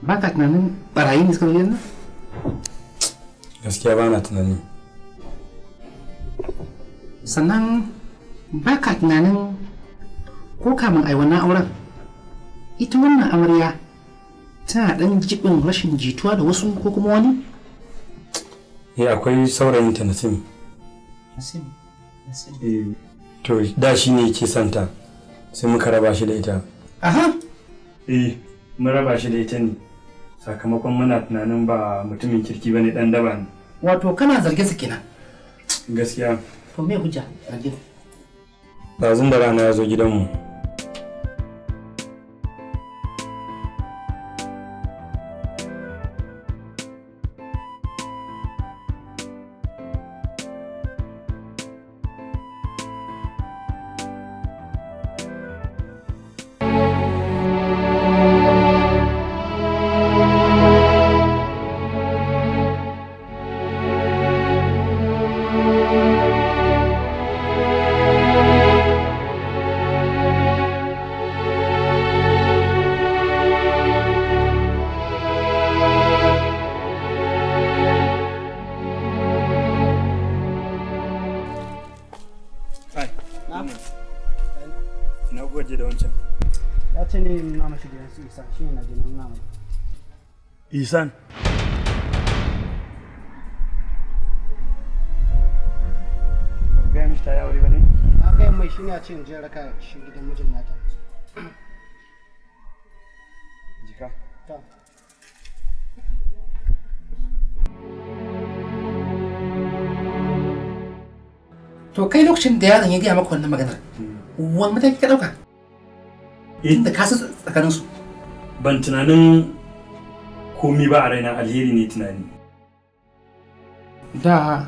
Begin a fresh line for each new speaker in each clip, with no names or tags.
Ba ka tunanin barayi ne suka zo yanzu?
Gaskiya ba na tunani.
Sannan ba ka tunanin ko kamin ai wannan auren ita wannan amarya tana ɗan jibin rashin jituwa da wasu ko kuma wani?
Akwai saurayin ta Nasim.
Nasim.
To da shi ne ke santa sai muka raba shi da ita.
Aha.
Mun raba shi da ita ne sakamakon muna tunanin ba mutumin kirki bane dan daba ne.
Wato kana zargin sa kenan?
Gaskiya.
To me hujja zargin?
Ɗazun da rana ya zo gidanmu. Na gwaje da wancan.
Ya ce ne na mashi gidan su Isa, shi ne na ginin namu.
Isan. Gaya mishi ta yi aure ba ne?
Na gaya mai shi ne a ce in je raka shi gidan mijin nata.
Jika.
Ta.
To kai lokacin da yaron ya gaya maka wannan maganar, wani mataki ka ɗauka? Inda ka san tsakaninsu.
Ban tunanin komi ba a raina, alheri ne tunani.
Da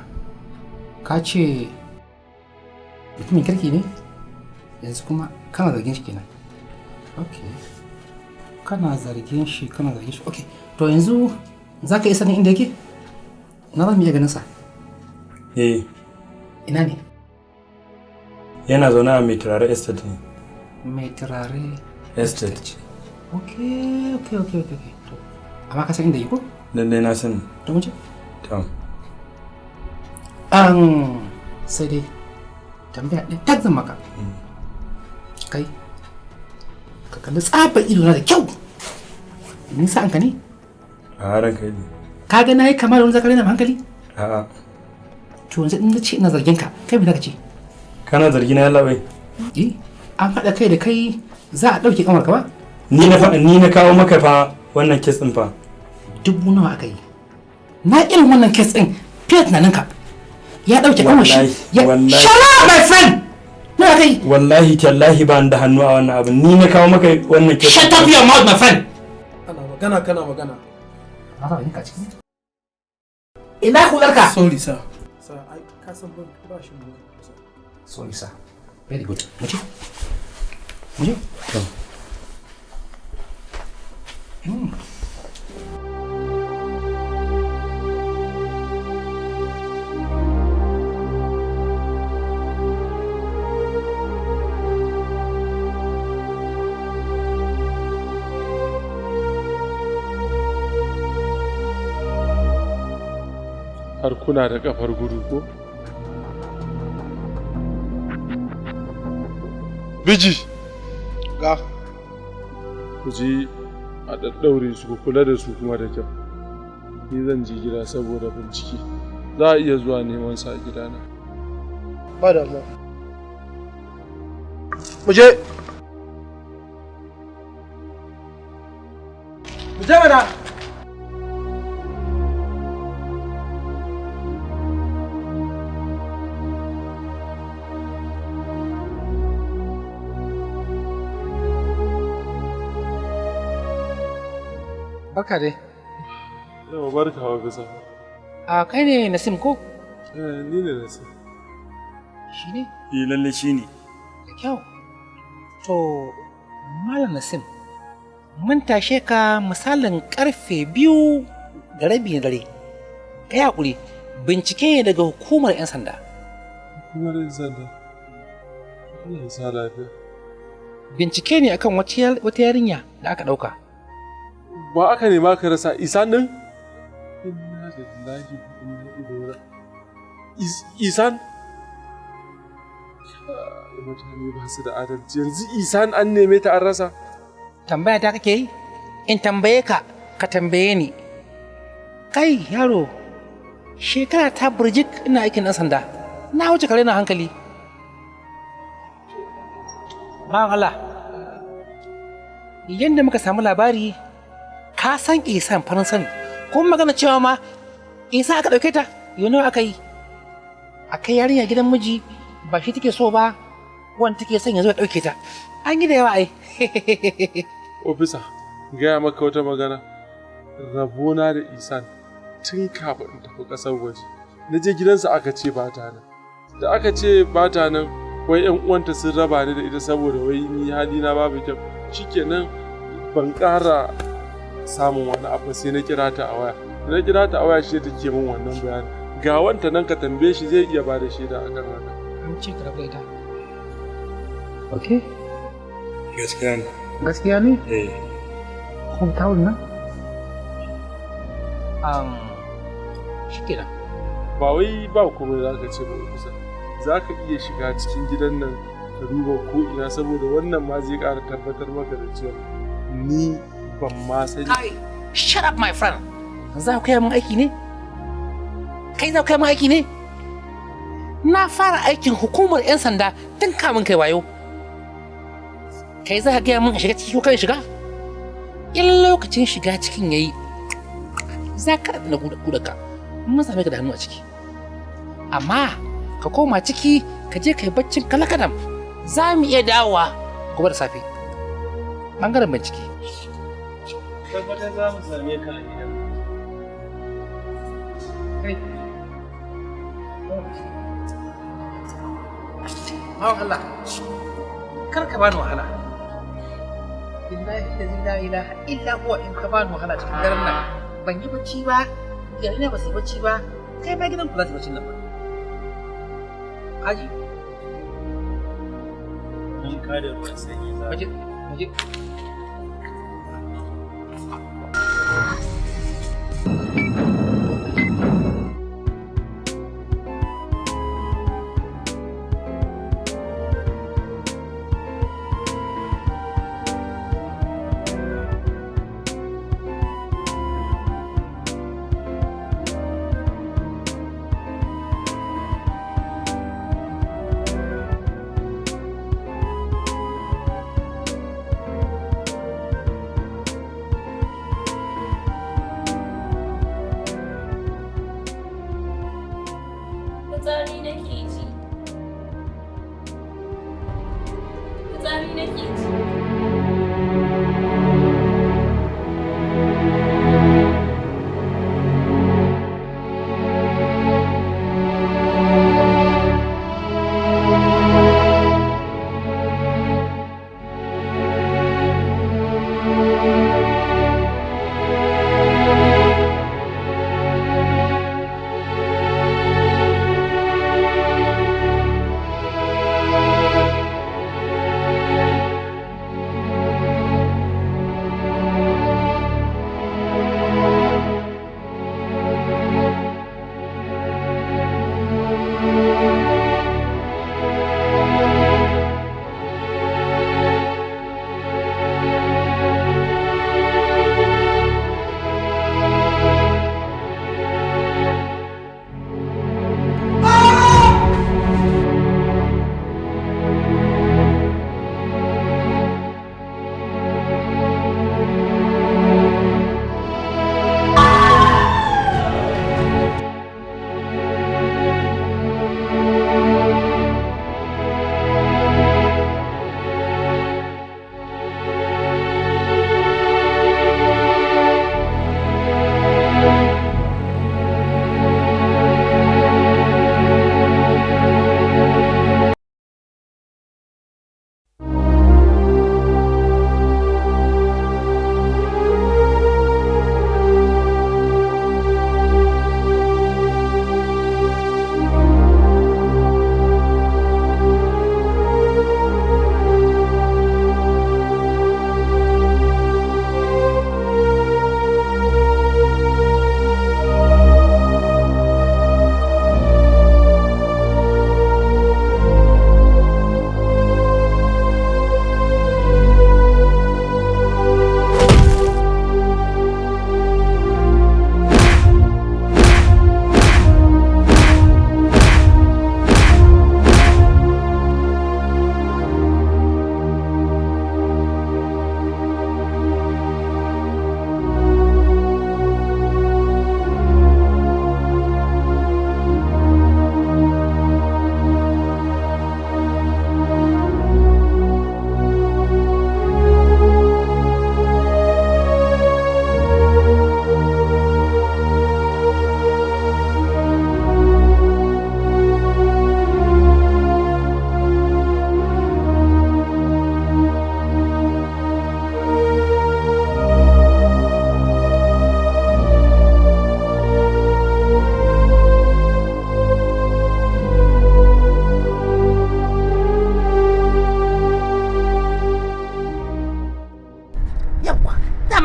ka ce mutumin kirki ne, yanzu kuma kana zargin shi kenan. Ok. Kana zargin shi. Ok. To yanzu za ka iya sanin inda yake? Na za mu iya ganin sa. Ina ne?
Yana zaune a mai turare estate ne.
Mai turare
estate.
Ok. To amma ka san inda yake ko?
Lallai na sani.
To mu je.
To.
Sai dai tambaya ɗin tak zan maka. Kai ka kalli tsabar idona da kyau. Ni sa'an ka ne?
A ranka ne.
Ka ga nayi kamar wani zakare na hankali?
A'a.
To yanzu in na ce ina zargin ka, kai me zaka ce?
Kana zargi na yalla bai?
An haɗa kai da kai za a ɗauke kamar ka ba?
Ni na kawo maka fa wannan kes ɗin fa.
1000 nawa aka yi. Na irin wannan kes ɗin fiye tunanin ka. Ya ɗauke kamar shi. Shut up my friend! Na kai.
Wallahi tallahi ba da hannu a wannan abin. Ni na kawo maka wannan kes.
Shut up your mouth my friend!
Kana magana.
Na fara nika ciki. Ina hularka?
Sorry sir. Sir, ai ka san ba shi mu.
Sorry sir. Very good. Muje?
To.
Har kuna da kafar gudu ko? Biji!
Ga.
Ku je a ɗaɗɗaure su ku kula da su kuma da kyau. Ni zan je gida saboda bincike. Za a iya zuwa neman sa a gidana.
Ba damuwa. Mu je! Mu je mana!
Barka dai.
Yawa barka wa bisa.
Kai ne Nasim ko?
Ni ne Nasim.
Shi ne?
Lalle shi ne.
Da kyau. To, Malam Nasim, mun tashe ka misalin karfe 2:30 na dare. Kai hakuri, bincike ne daga hukumar 'yan sanda.
Hukumar 'yan sanda? Allah ya sa lafiya.
Bincike ne akan wata yarinya da aka ɗauka.
Ba aka nema ka rasa Isan din? Inna lillahi wa inna ilaihi raji'un. Isan? Mutane ba su da adalci. Yanzu Isan an neme ta an rasa.
Tambaya ta kake yi? In tambaye ka, ka tambaye ni. Kai yaro, shekara ta burjik ina aikin ɗan sanda. Na wuce kare na hankali. Bawan Allah, yadda muka samu labari, ka san Isan Faransa ne. Kuma magana cewa ma Isa aka ɗauke ta, yau nawa aka yi? A kai yarinya gidan miji ba shi take so ba, wanda take son ya zo ya ɗauke ta. An yi da yawa ai.
Ofisa, gaya maka wata magana. Rabona da Isan tun kafin in tafi ƙasar waje. Na je gidansa aka ce ba ta nan. Da aka ce ba ta nan, wai 'yan uwanta sun raba ni da ita saboda wai ni halina babu kyau. Shikenan ban ƙara samun wani abu sai na kira ta a waya. Na kira ta a waya shi take min wannan bayani. Ga wanta nan ka tambaye shi zai iya ba da shaida akan haka.
An ce ka rabu da ita. Okay.
Gaskiya ne.
Gaskiya ne?
Eh.
Kuma tawul nan? Shi kenan.
Ba wai ba komai za ka ce ba kusa. Za ka iya shiga cikin gidan nan ka duba ko ina saboda wannan ma zai ƙara tabbatar maka da cewa ni ban ma sani.
Kai, shut up my friend. Za ku kai min aiki ne? Kai za ku kai min aiki ne? Na fara aikin hukumar 'yan sanda tun kamun kai wayo. Kai za ka gaya min a shiga ciki ko kan shiga? In lokacin shiga cikin yayi, za ka na guda ka. Mun same ka da hannu a ciki. Amma ka koma ciki ka je kai baccin kalakadam. Za mu iya dawowa gobe da safe. Bangaren bincike.
Tabbatar za mu same ka a gidan.
Kai. Allah. Kar ka bani wahala. Billahi la ilaha illa huwa in ka bani wahala cikin daren nan. Ban yi bacci ba, gari na ba su bacci ba, kai ma gidan ku za su bacci nan ba. Kaji?
Mun kada ruwan sanyi za.
Maje.
Fitsari nake ji. Fitsari nake ji.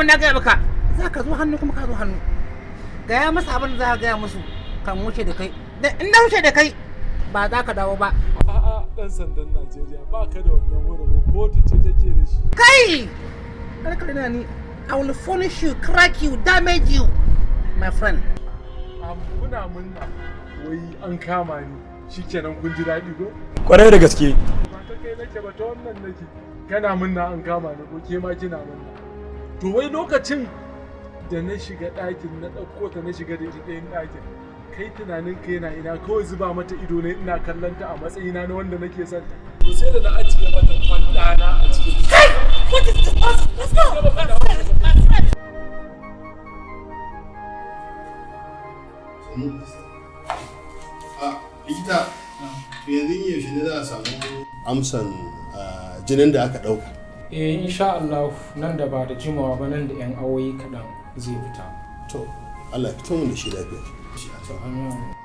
daman na gaya maka za ka zo hannu kuma ka zo hannu. Gaya masa abin da za ka gaya musu kan wuce da kai. In na wuce da kai ba za ka dawo ba.
A'a ɗan sandan Najeriya ba ka da wannan wurin kotu ce take da shi.
Kai! Karkar na ni. I will furnish you, crack you, damage you, my friend.
Kuna munna wai an kama ni shikenan kun ji daɗi ko?
Kwarai da gaske.
Ba ta kai nake ba ta wannan nake. Kana munna an kama ni ko ke ma kina munna. To wai lokacin da na shiga ɗakin na ɗauko ta na shiga da ita ɗayan ɗakin. Kai tunanin ka yana ina kawai zuba mata ido ne ina kallon ta a matsayina na wanda nake son ta. To sai da na ajiye mata kwandana a cikin.
Kai! What is this? Let's go!
Likita, to yanzu yaushe ne za a samu amsan jinin da aka ɗauka?
Insha Allah nan da ba da jimawa ba nan da 'yan awoyi kaɗan zai fita.
To, Allah ya fito mun da shi lafiya.
To, amin.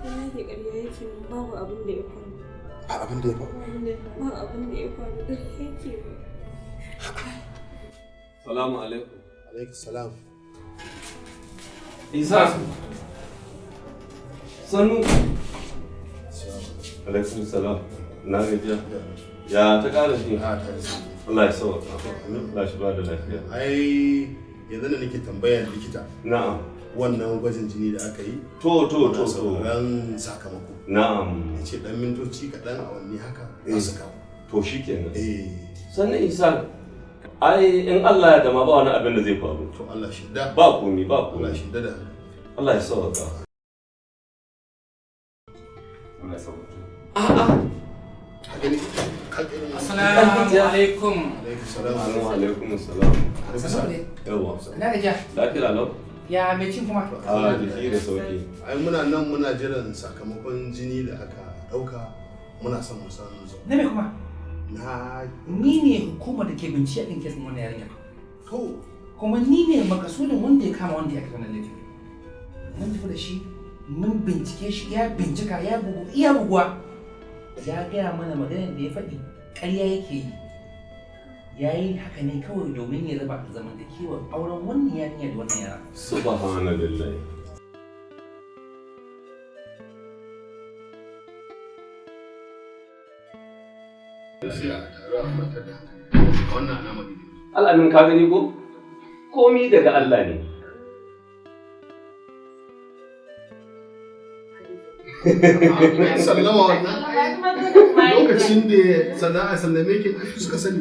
Wallahi ƙarya yake babu abin da ya faru.
A abin da ya faru?
Ba abin da ya faru ƙarya yake ba.
Salamu alaikum.
Alaikum salam.
Isa. Sannu. Alaikum salam. Na gajiya. Ya ta ƙara shi? Allah ya sauwa. Allah shi ba da lafiya.
Ai, yanzu da nake tambayar likita.
Na'am.
Wannan gwajin jini da aka yi.
To.
Sauran sakamako.
Na'am.
Ya ce ɗan mintoci kaɗan awanni haka za su kawo.
To shi kenan.
Sannan
Isa. Ai in Allah ya dama ba wani abin da zai faru.
To Allah shidda.
Ba komi.
Allah shidda da.
Allah ya sauka. Allah ya sauka.
Assalamu alaikum.
Alaikum salam. Yawa.
Ina gajiya.
Lafiya lau.
Ya mai cin kuma?
Jiki da sauki.
Ai muna nan muna jiran sakamakon jini da aka ɗauka muna son mu san
Na me kuma? Ni ne hukumar da ke bincike ɗin kesin wannan yarinya.
To.
Kuma ni ne makasudin wanda ya kama wanda ya kai wannan laifin. Mun tafi da shi, mun bincike shi, ya bincika, ya bugu, iya buguwa. Ya gaya mana maganar da ya faɗi ƙarya yake yi. Ya yi haka ne kawai domin ya raba zamantakewar auren wannan yarinya da wannan yara.
Subhanallah. Al'amin ka gani ko? Komi daga Allah ne.
Sallama wannan lokacin da sana'a sallame ki suka sani.